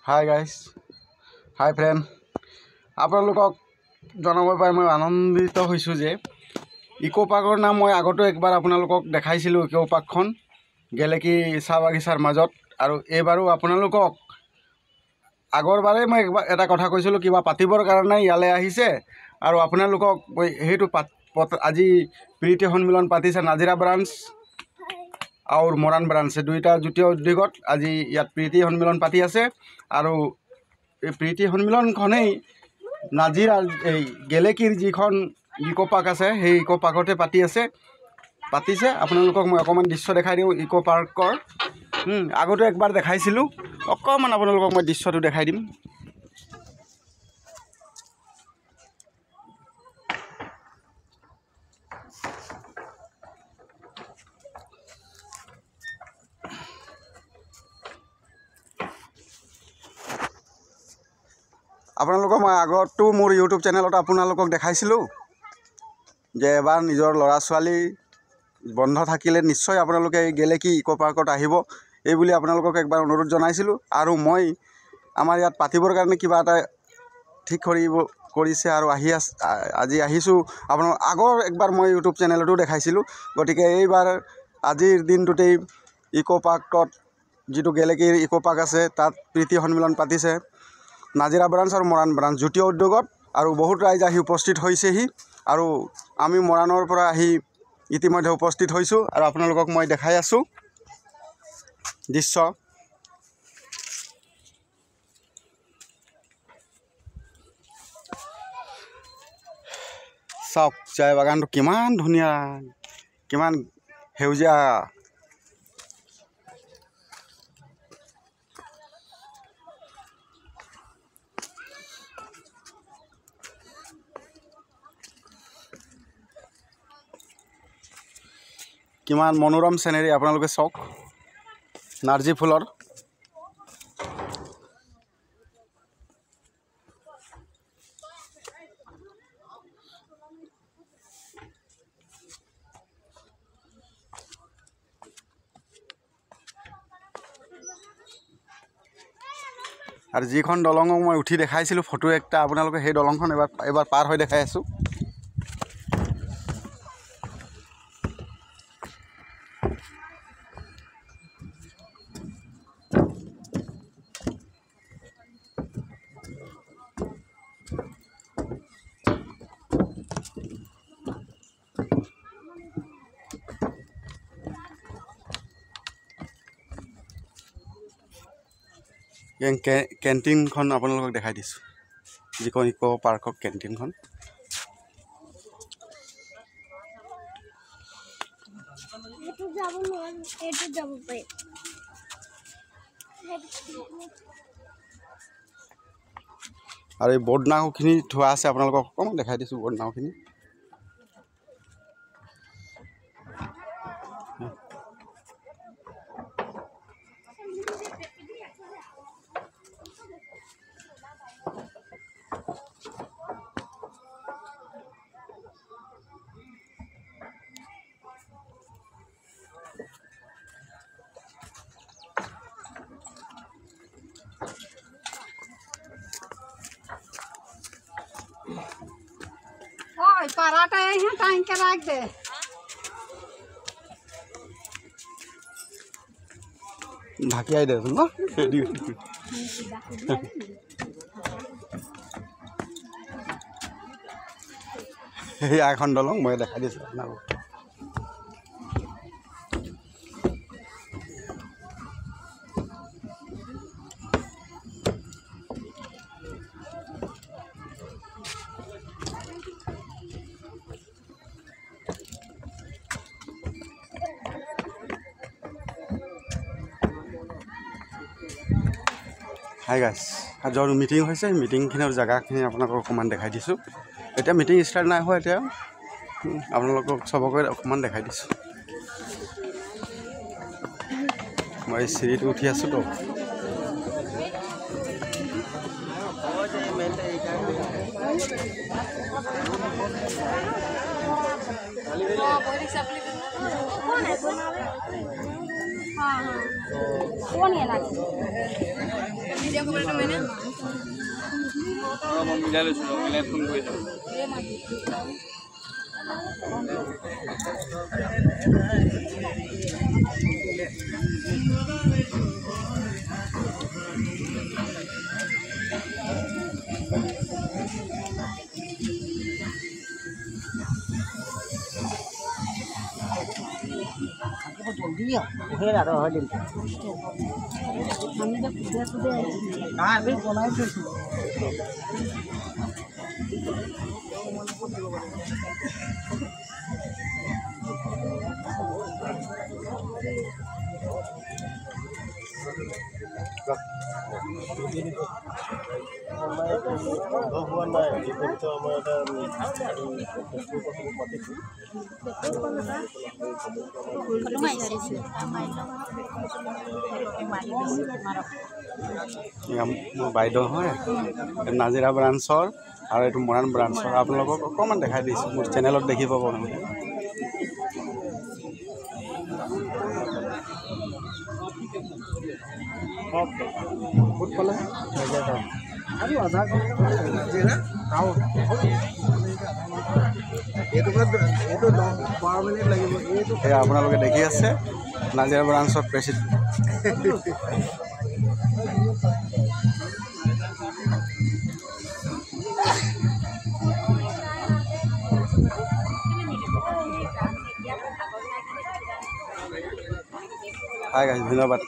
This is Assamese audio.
হাই গাইজ, হাই ফ্ৰেণ্ড। আপোনালোকক জনাব পাই মই আনন্দিত হৈছোঁ যে ইকো পাৰ্কৰ নাম মই আগতো একবাৰ আপোনালোকক দেখাইছিলোঁ। ইকো পাৰ্কখন গেলেকী চাহ বাগিচাৰ মাজত, আৰু এইবাৰো আপোনালোকক আগৰবাৰেই মই এটা কথা কৈছিলোঁ, কিবা পাতিবৰ কাৰণে ইয়ালৈ আহিছে, আৰু আপোনালোকক সেইটো আজি প্ৰীতি সন্মিলন পাতিছে। নাজিৰা ব্ৰাঞ্চ আৰু মৰাণ ব্ৰাঞ্চে দুইটা যুটীয়া উদ্যোগত আজি ইয়াত প্ৰীতি সন্মিলন পাতি আছে। আৰু এই প্ৰীতি সন্মিলনখনেই নাজিৰাৰ এই গেলেকীৰ যিখন ইকো পাৰ্ক আছে সেই ইকো পাৰ্কতে পাতিছে। আপোনালোকক মই অকণমান দৃশ্য দেখাই দিওঁ ইকো পাৰ্কৰ। আগতে একবাৰ দেখাইছিলোঁ, অকণমান আপোনালোকক মই দৃশ্যটো দেখাই দিম। আপোনালোকক মই আগতো মোৰ ইউটিউব চেনেলত আপোনালোকক দেখাইছিলোঁ যে এবাৰ নিজৰ ল'ৰা ছোৱালী বন্ধ থাকিলে নিশ্চয় আপোনালোকে এই গেলেকী ইকো পাৰ্কত আহিব, এই বুলি আপোনালোকক একবাৰ অনুৰোধ জনাইছিলোঁ। আৰু মই আমাৰ ইয়াত পাতিবৰ কাৰণে কিবা এটা ঠিক কৰিছে আৰু আজি আহিছোঁ। আপোনালোক আগৰ একবাৰ মই ইউটিউব চেনেলতো দেখাইছিলোঁ। গতিকে এইবাৰ আজিৰ দিনটোতেই ইকো পাৰ্কত, যিটো গেলেকীৰ ইকো পাৰ্ক আছে, তাত প্ৰীতি সন্মিলন পাতিছে নাজিৰা ব্ৰাঞ্চ আৰু মৰাণ ব্ৰাঞ্চ যুটীয় উদ্যোগত। আৰু বহুত ৰাইজ আহি উপস্থিত হৈছেহি, আৰু আমি মৰাণৰ পৰা আহি ইতিমধ্যে উপস্থিত হৈছোঁ, আৰু আপোনালোকক মই দেখাই আছোঁ দৃশ্য। চাওক, চাহ বাগানটো কিমান ধুনীয়া, কিমান সেউজীয়া। কিমান মনোৰম চিনেৰী আপোনালোকে চাওক, নাৰ্জী ফুলৰ। আৰু যিখন দলঙক মই উঠি দেখাইছিলোঁ ফটো একটা, আপোনালোকে সেই দলংখন এবাৰ পাৰ হৈ দেখাই আছোঁ। কেণ্টিনখন আপোনালোকক দেখাই দিছোঁ, যিখন ইকো পাৰ্কৰ কেণ্টিনখন। আৰু এই বৰ্ড নাওখিনি থোৱা আছে, আপোনালোকক অকণমান দেখাই দিছোঁ বৰ্ড নাওখিনি। पराठा यहाँ टाइम के रख दे। ঢাকিয়াই দে ন এই এখন দলং মই দেখাই দিছোঁ আপোনালোক। হাই গাইজ, আজিৰ মিটিং হৈছে, মিটিংখিনিৰ জেগাখিনি আপোনালোকক অকণমান দেখাই দিছোঁ। এতিয়া মিটিং ষ্টাৰ্ট নাই হোৱা, এতিয়া আপোনালোকক চবকে অকণমান দেখাই দিছোঁ। মই চিৰিটো উঠি আছোঁ তো। कौन है ना মই মিলাই লৈছোঁ মিলাই ফোন কৰি দিওঁ মোৰ বাইদেউ হয় নাজিৰা ব্ৰাঞ্চৰ আৰু এইটো মৰাণ ব্ৰাঞ্চৰ আপোনালোকক অকণমান দেখাই দিছোঁ মোৰ চেনেলত দেখি পাব মানে এয়া আপোনালোকে দেখি আছে নাজিৰা ব্ৰাঞ্চৰ প্ৰেচিডেণ্ট হাই গাইজ ধন্যবাদ